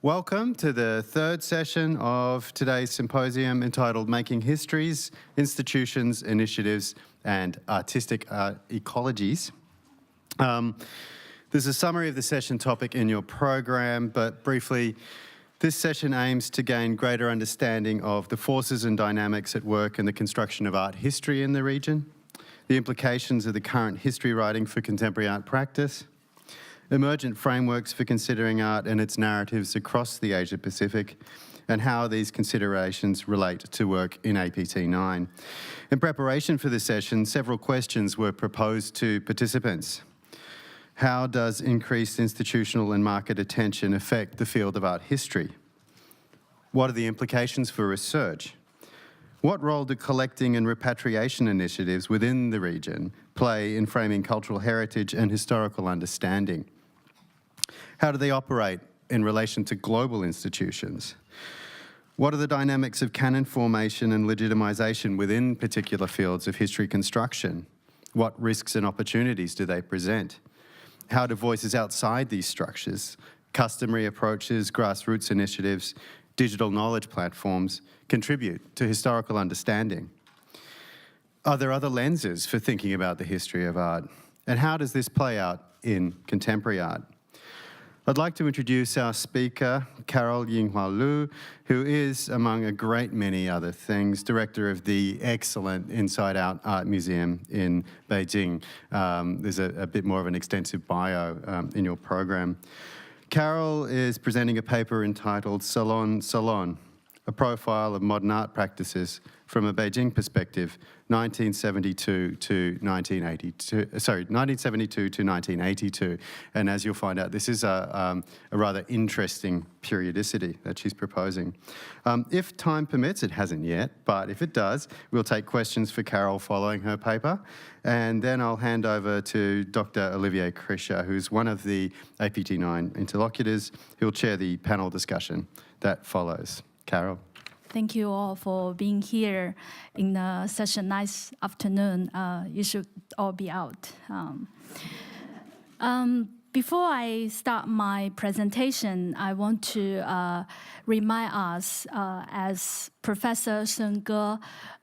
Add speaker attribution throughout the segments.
Speaker 1: Welcome to the third session of today's symposium entitled Making Histories, Institutions, Initiatives and Artistic Ecologies. There's a summary of the session topic in your program, but briefly, this session aims to gain greater understanding of the forces and dynamics at work in the construction of art history in the region, the implications of the current history writing for contemporary art practice, emergent frameworks for considering art and its narratives across the Asia-Pacific, and how these considerations relate to work in APT9. In preparation for this session, several questions were proposed to participants. How does increased institutional and market attention affect the field of art history? What are the implications for research? What role do collecting and repatriation initiatives within the region play in framing cultural heritage and historical understanding? How do they operate in relation to global institutions? What are the dynamics of canon formation and legitimization within particular fields of history construction? What risks and opportunities do they present? How do voices outside these structures, customary approaches, grassroots initiatives, digital knowledge platforms contribute to historical understanding? Are there other lenses for thinking about the history of art? And how does this play out in contemporary art? I'd like to introduce our speaker, Carol YINGHUA Lu, who is, among a great many other things, director of the excellent Inside Out Art Museum in Beijing. There's a bit more of an extensive bio in your program. Carol is presenting a paper entitled Salon, a profile of modern art practices from a Beijing perspective, 1972 to 1982. And as you'll find out, this is a rather interesting periodicity that she's proposing. If time permits, it hasn't yet, but if it does, we'll take questions for Carol following her paper. And then I'll hand over to Dr. Olivier Krischer, who's one of the APT9 interlocutors, who'll chair the panel discussion that follows. Carol.
Speaker 2: Thank you all for being here in such a nice afternoon. You should all be out. Before I start my presentation, I want to remind us, as Professor Shen Ge,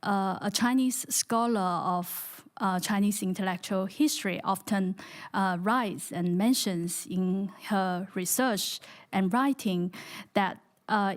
Speaker 2: a Chinese scholar of Chinese intellectual history, often writes and mentions in her research and writing that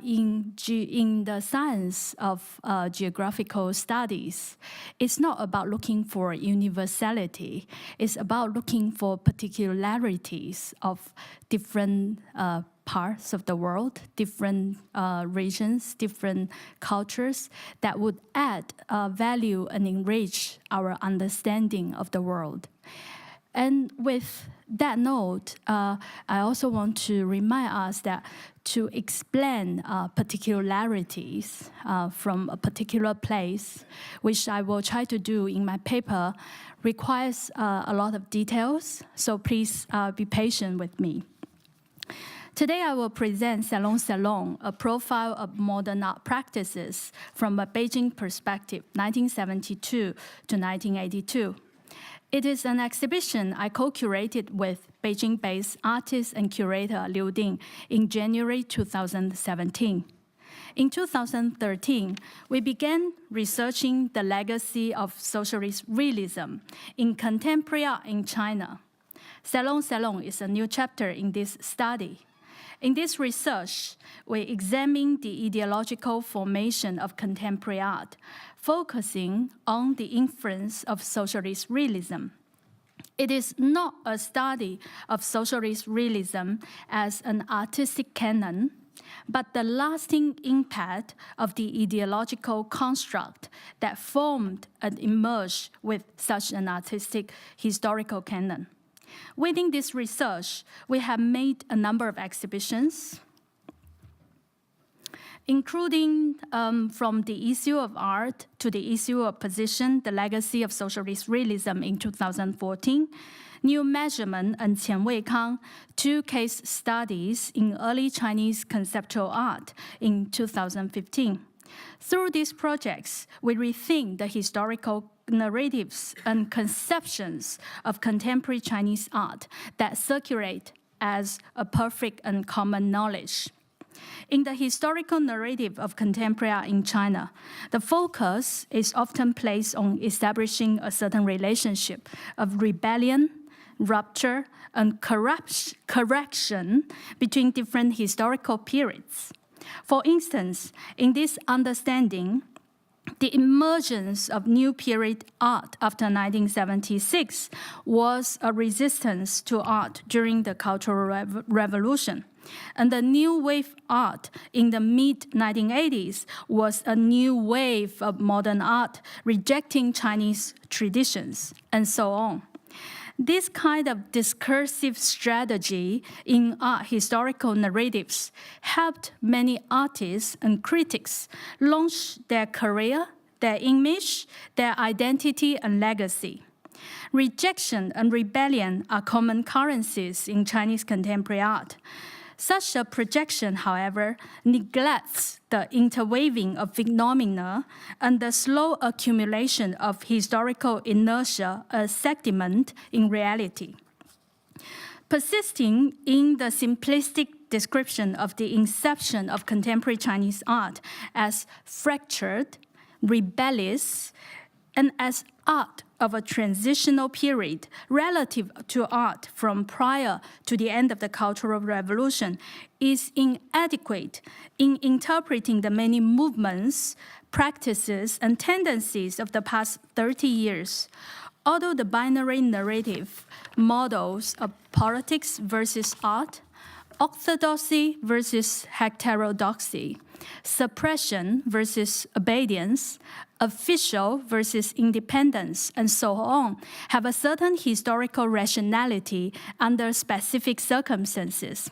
Speaker 2: in the science of geographical studies, it's not about looking for universality. It's about looking for particularities of different parts of the world, different regions, different cultures that would add value and enrich our understanding of the world. And with that note, I also want to remind us that to explain particularities from a particular place, which I will try to do in my paper, requires a lot of details, so please be patient with me. Today I will present Salon, a profile of modern art practices from a Beijing perspective, 1972 to 1982. It is an exhibition I co-curated with Beijing-based artist and curator Liu Ding in January 2017. In 2013, we began researching the legacy of socialist realism in contemporary art in China. Salon is a new chapter in this study. In this research, we examine the ideological formation of contemporary art, focusing on the influence of socialist realism. It is not a study of socialist realism as an artistic canon, but the lasting impact of the ideological construct that formed and emerged with such an artistic historical canon. Within this research, we have made a number of exhibitions, including from the issue of art to the issue of position, the legacy of socialist realism in 2014, New Measurement and Qian Weikang, two case studies in early Chinese conceptual art in 2015. Through these projects, we rethink the historical narratives and conceptions of contemporary Chinese art that circulate as a perfect and common knowledge. In the historical narrative of contemporary art in China, the focus is often placed on establishing a certain relationship of rebellion, rupture, and correction between different historical periods. For instance, in this understanding, the emergence of new period art after 1976 was a resistance to art during the Cultural Revolution. And the new wave art in the mid-1980s was a new wave of modern art rejecting Chinese traditions, and so on. This kind of discursive strategy in art historical narratives helped many artists and critics launch their career, their image, their identity and legacy. Rejection and rebellion are common currencies in Chinese contemporary art. Such a projection, however, neglects the interweaving of phenomena and the slow accumulation of historical inertia as sediment in reality. Persisting in the simplistic description of the inception of contemporary Chinese art as fractured, rebellious, and as art of a transitional period relative to art from prior to the end of the Cultural Revolution is inadequate in interpreting the many movements, practices, and tendencies of the past 30 years. Although the binary narrative models of politics versus art, orthodoxy versus heterodoxy, suppression versus obedience, official versus independence, and so on, have a certain historical rationality under specific circumstances.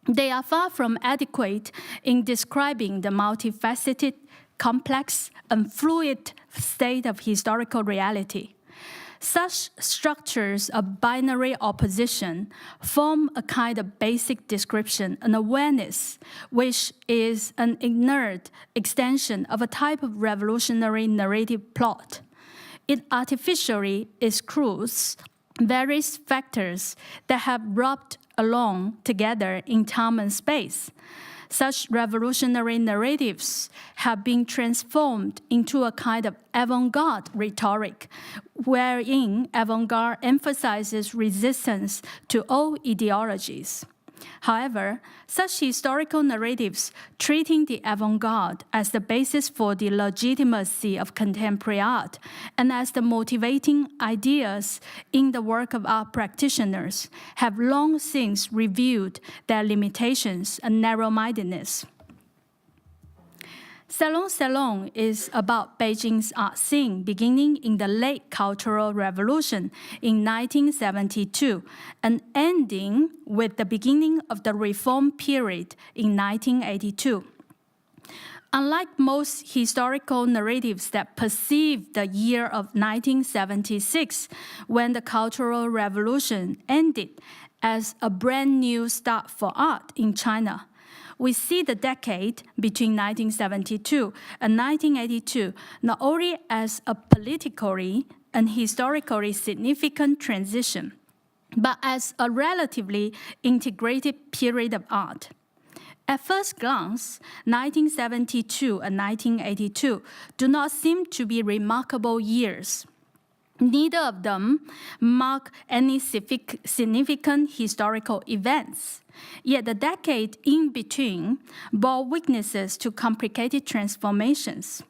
Speaker 2: They are far from adequate in describing the multifaceted, complex, and fluid state of historical reality. Such structures of binary opposition form a kind of basic description and awareness, which is an inert extension of a type of revolutionary narrative plot. It artificially excludes various factors that have rubbed along together in time and space. Such revolutionary narratives have been transformed into a kind of avant-garde rhetoric, wherein avant-garde emphasizes resistance to all ideologies. However, such historical narratives treating the avant-garde as the basis for the legitimacy of contemporary art and as the motivating ideas in the work of art practitioners have long since revealed their limitations and narrow-mindedness. Salon Salon is about Beijing's art scene beginning in the late Cultural Revolution in 1972 and ending with the beginning of the Reform period in 1982. Unlike most historical narratives that perceive the year of 1976, when the Cultural Revolution ended, as a brand new start for art in China, we see the decade between 1972 and 1982 not only as a politically and historically significant transition, but as a relatively integrated period of art. At first glance, 1972 and 1982 do not seem to be remarkable years. Neither of them mark any significant historical events. Yet the decade in between bore witnesses to complicated transformations.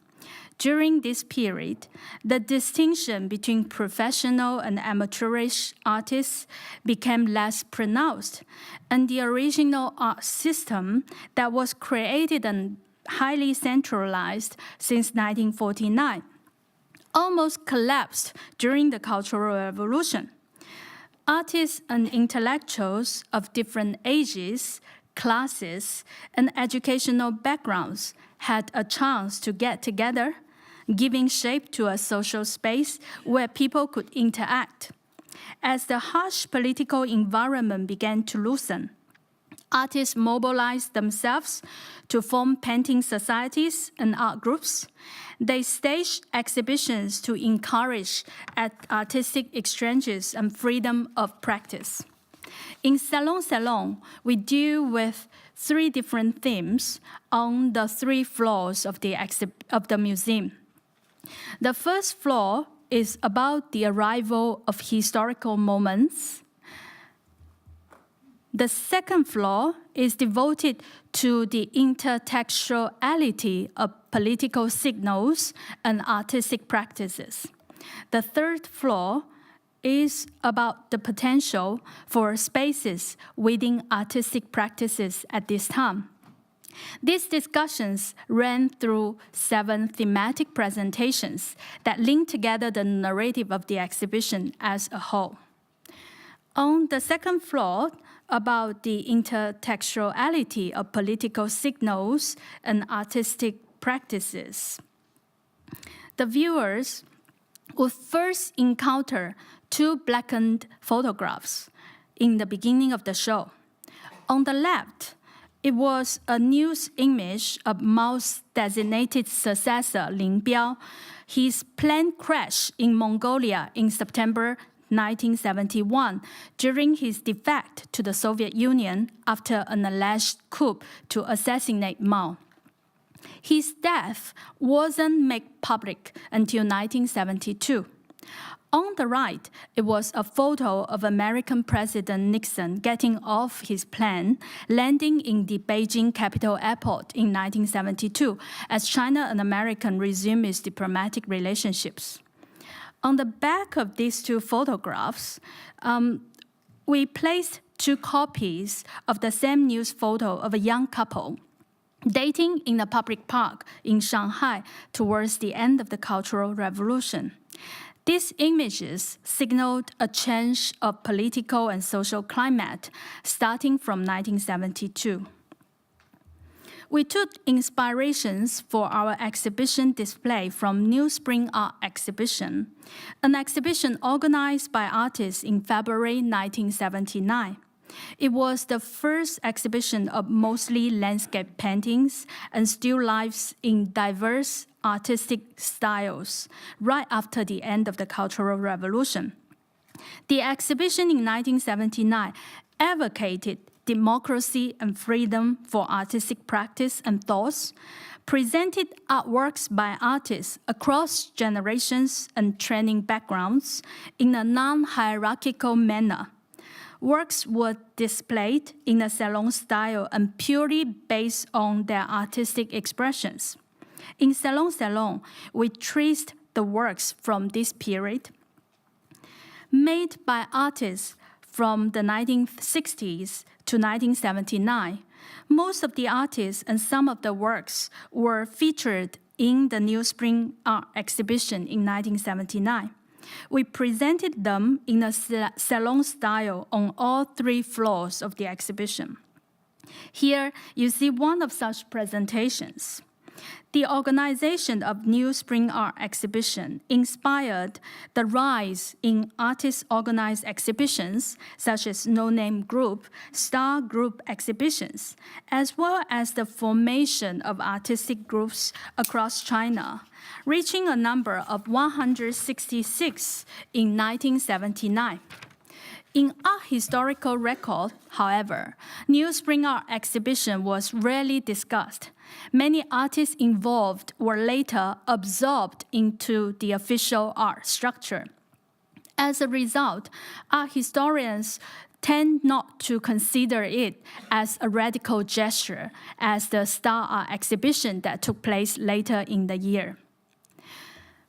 Speaker 2: During this period, the distinction between professional and amateurish artists became less pronounced, and the original art system that was created and highly centralized since 1949 almost collapsed during the Cultural Revolution. Artists and intellectuals of different ages, classes, and educational backgrounds had a chance to get together, giving shape to a social space where people could interact. As the harsh political environment began to loosen, artists mobilized themselves to form painting societies and art groups. They staged exhibitions to encourage artistic exchanges and freedom of practice. In Salon Salon, we deal with 3 different themes on the 3 floors of the museum. The first floor is about the arrival of historical moments. The second floor is devoted to the intertextuality of political signals and artistic practices. The third floor is about the potential for spaces within artistic practices at this time. These discussions ran through 7 thematic presentations that link together the narrative of the exhibition as a whole. On the second floor, about the intertextuality of political signals and artistic practices, the viewers would first encounter 2 blackened photographs in the beginning of the show. On the left, it was a news image of Mao's designated successor, Lin Biao. His plane crashed in Mongolia in September 1971 during his defect to the Soviet Union after an alleged coup to assassinate Mao. His death wasn't made public until 1972. On the right, it was a photo of American President Nixon getting off his plane, landing in the Beijing capital airport in 1972, as China and America resumed its diplomatic relationships. On the back of these 2 photographs, we placed 2 copies of the same news photo of a young couple dating in a public park in Shanghai towards the end of the Cultural Revolution. These images signaled a change of political and social climate starting from 1972. We took inspirations for our exhibition display from New Spring Art Exhibition, an exhibition organized by artists in February 1979. It was the first exhibition of mostly landscape paintings and still lifes in diverse artistic styles right after the end of the Cultural Revolution. The exhibition in 1979 advocated democracy and freedom for artistic practice and thoughts, presented artworks by artists across generations and training backgrounds in a non-hierarchical manner. Works were displayed in a salon style and purely based on their artistic expressions. In Salon Salon, we traced the works from this period, made by artists from the 1960s to 1979. Most of the artists and some of the works were featured in the New Spring Art Exhibition in 1979. We presented them in a salon style on all 3 floors of the exhibition. Here, you see one of such presentations. The organization of New Spring Art Exhibition inspired the rise in artist-organized exhibitions, such as no-name group, star group exhibitions, as well as the formation of artistic groups across China, reaching a number of 166 in 1979. In art historical record, however, New Spring Art Exhibition was rarely discussed. Many artists involved were later absorbed into the official art structure. As a result, art historians tend not to consider it as a radical gesture as the Star Art Exhibition that took place later in the year.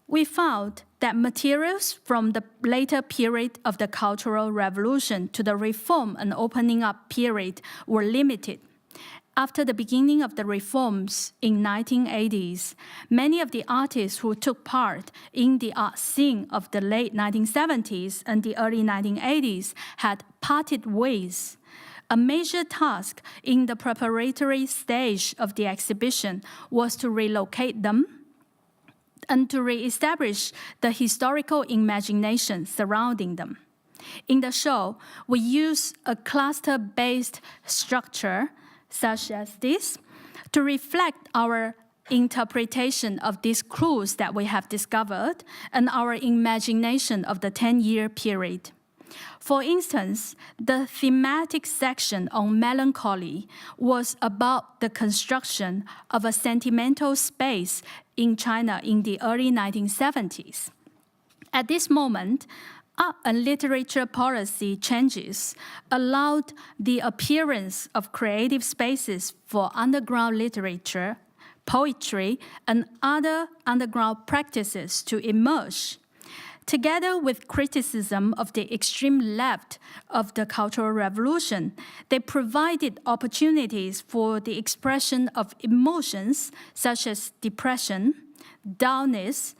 Speaker 2: We found that materials from the later period of the Cultural Revolution to the Reform and Opening Up period were limited. After the beginning of the reforms in 1980s, many of the artists who took part in the art scene of the late 1970s and the early 1980s had parted ways. A major task in the preparatory stage of the exhibition was to relocate them and to re-establish the historical imagination surrounding them. In the show, we use a cluster-based structure, such as this, to reflect our interpretation of these clues that we have discovered and our imagination of the 10-year period. For instance, the thematic section on melancholy was about the construction of a sentimental space in China in the early 1970s. At this moment, art and literature policy changes allowed the appearance of creative spaces for underground literature, poetry, and other underground practices to emerge. Together with criticism of the extreme left of the Cultural Revolution, they provided opportunities for the expression of emotions such as depression, dullness,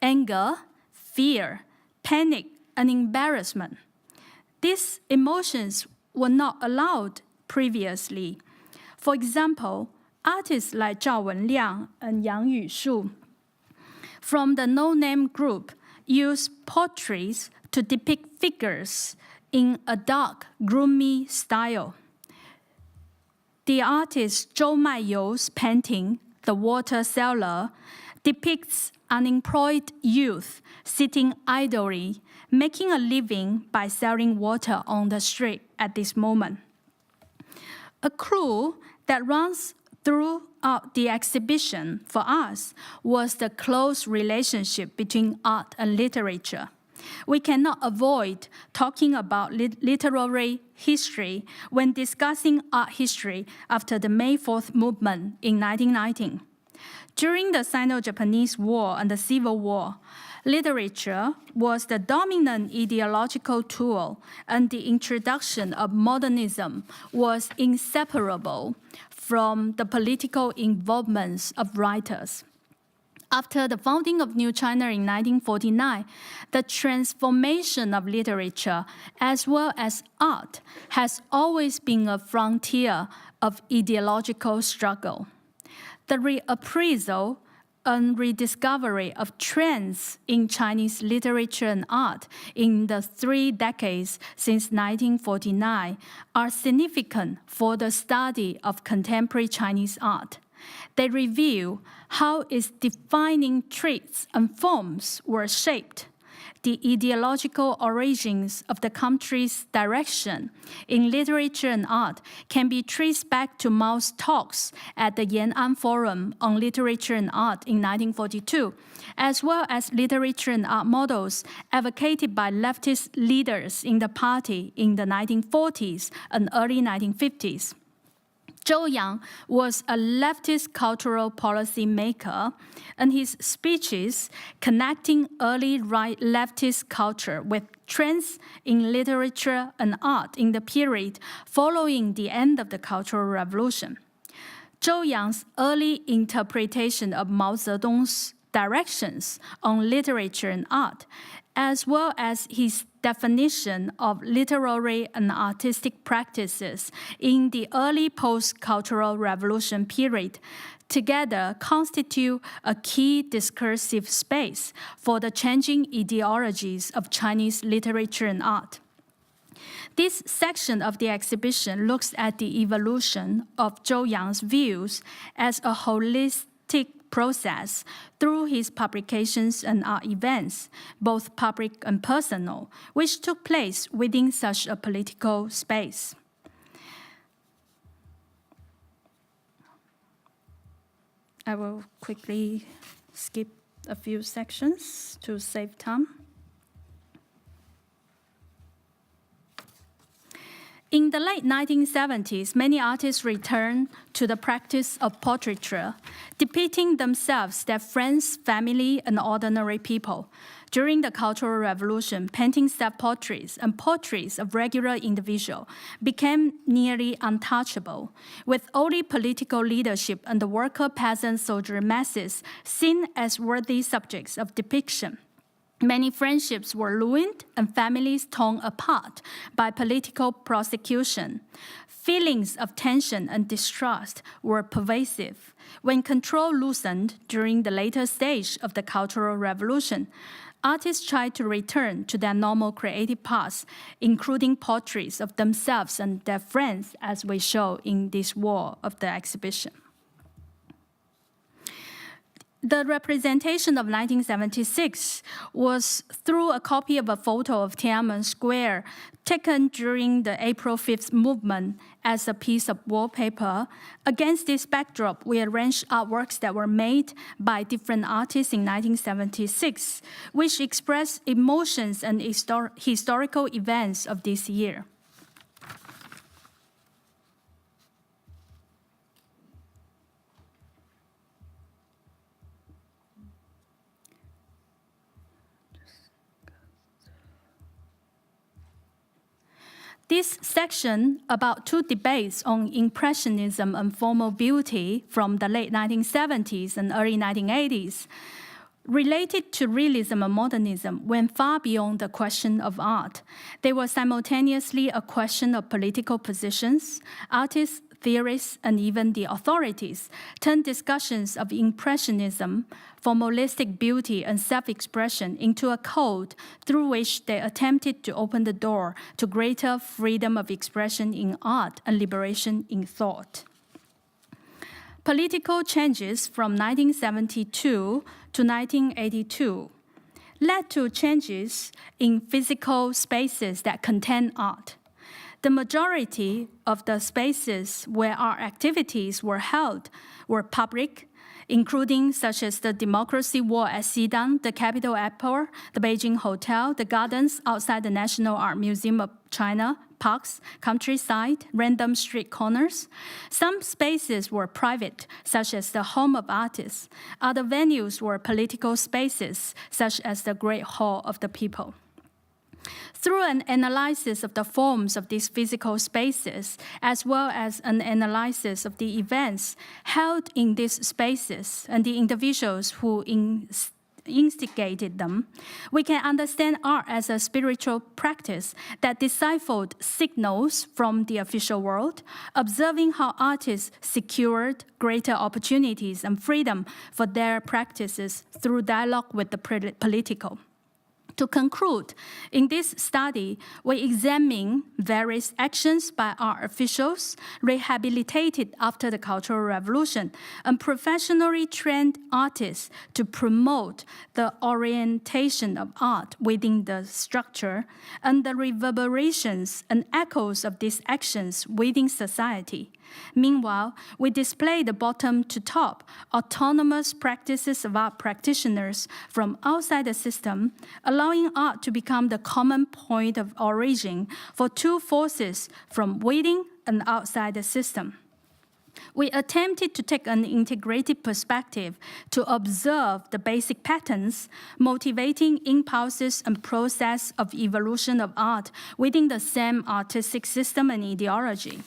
Speaker 2: anger, fear, panic, and embarrassment. These emotions were not allowed previously. For example, artists like Zhao Wenliang and Yang Yushu from the no-name group use portraits to depict figures in a dark, gloomy style. The artist Zhou Maiyou's painting, The Water Seller, depicts unemployed youth sitting idly, making a living by selling water on the street at this moment. A clue that runs throughout the exhibition for us was the close relationship between art and literature. We cannot avoid talking about literary history when discussing art history after the May 4th movement in 1919. During the Sino-Japanese War and the Civil War, literature was the dominant ideological tool, and the introduction of modernism was inseparable from the political involvements of writers. After the founding of New China in 1949, the transformation of literature as well as art has always been a frontier of ideological struggle. The reappraisal and rediscovery of trends in Chinese literature and art in the 3 decades since 1949 are significant for the study of contemporary Chinese art. They reveal how its defining traits and forms were shaped. The ideological origins of the country's direction in literature and art can be traced back to Mao's talks at the Yan'an Forum on Literature and Art in 1942, as well as literature and art models advocated by leftist leaders in the party in the 1940s and early 1950s. Zhou Yang was a leftist cultural policy maker, and his speeches connecting early right leftist culture with trends in literature and art in the period following the end of the Cultural Revolution. Zhou Yang's early interpretation of Mao Zedong's directions on literature and art, as well as his definition of literary and artistic practices in the early post-Cultural Revolution period, together constitute a key discursive space for the changing ideologies of Chinese literature and art. This section of the exhibition looks at the evolution of Zhou Yang's views as a holistic process through his publications and art events, both public and personal, which took place within such a political space. I will quickly skip a few sections to save time. In the late 1970s, many artists returned to the practice of portraiture, depicting themselves, their friends, family, and ordinary people. During the Cultural Revolution, painting self-portraits and portraits of regular individuals became nearly untouchable, with only political leadership and the worker, peasant, soldier masses seen as worthy subjects of depiction. Many friendships were ruined and families torn apart by political prosecution. Feelings of tension and distrust were pervasive. When control loosened during the later stage of the Cultural Revolution, artists tried to return to their normal creative paths, including portraits of themselves and their friends, as we show in this wall of the exhibition. The representation of 1976 was through a copy of a photo of Tiananmen Square taken during the April 5th movement as a piece of wallpaper. Against this backdrop, we arranged artworks that were made by different artists in 1976, which express emotions and historical events of this year. This section about two debates on Impressionism and formal beauty from the late 1970s and early 1980s related to realism and modernism went far beyond the question of art. They were simultaneously a question of political positions. Artists, theorists, and even the authorities turned discussions of Impressionism, formalistic beauty, and self-expression into a code through which they attempted to open the door to greater freedom of expression in art and liberation in thought. Political changes from 1972 to 1982 led to changes in physical spaces that contain art. The majority of the spaces where art activities were held were public, including such as the Democracy Wall at Xidang, the Capital Airport, the Beijing Hotel, the gardens outside the National Art Museum of China, parks, countryside, random street corners. Some spaces were private, such as the home of artists. Other venues were political spaces, such as the Great Hall of the People. Through an analysis of the forms of these physical spaces, as well as an analysis of the events held in these spaces and the individuals who instigated them, we can understand art as a spiritual practice that deciphered signals from the official world, observing how artists secured greater opportunities and freedom for their practices through dialogue with the political. To conclude, in this study, we examine various actions by art officials rehabilitated after the Cultural Revolution and professionally trained artists to promote the orientation of art within the structure and the reverberations and echoes of these actions within society. Meanwhile, we display the bottom-to-top autonomous practices of art practitioners from outside the system, allowing art to become the common point of origin for two forces from within and outside the system. We attempted to take an integrated perspective to observe the basic patterns, motivating impulses and process of evolution of art within the same artistic system and ideology.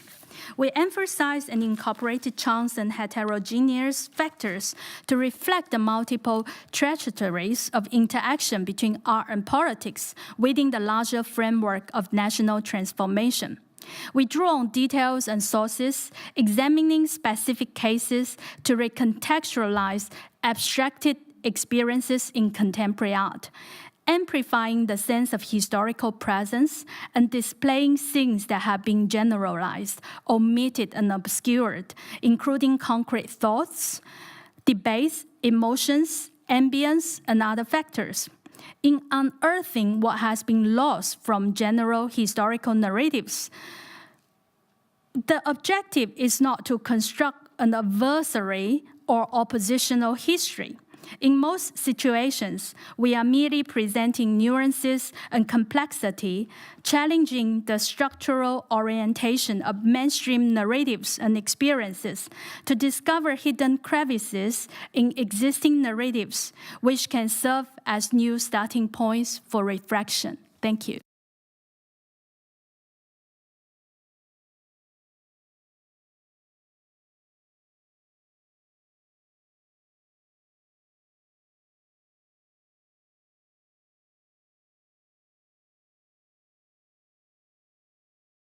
Speaker 2: We emphasized and incorporated chance and heterogeneous factors to reflect the multiple trajectories of interaction between art and politics within the larger framework of national transformation. We drew on details and sources, examining specific cases to recontextualize abstracted experiences in contemporary art, amplifying the sense of historical presence and displaying things that have been generalized, omitted, and obscured, including concrete thoughts, debates, emotions, ambience, and other factors. In unearthing what has been lost from general historical narratives, the objective is not to construct an adversary or oppositional history. In most situations, we are merely presenting nuances and complexity, challenging the structural orientation of mainstream narratives and experiences to discover hidden crevices in existing narratives, which can serve as new starting points for reflection. Thank you.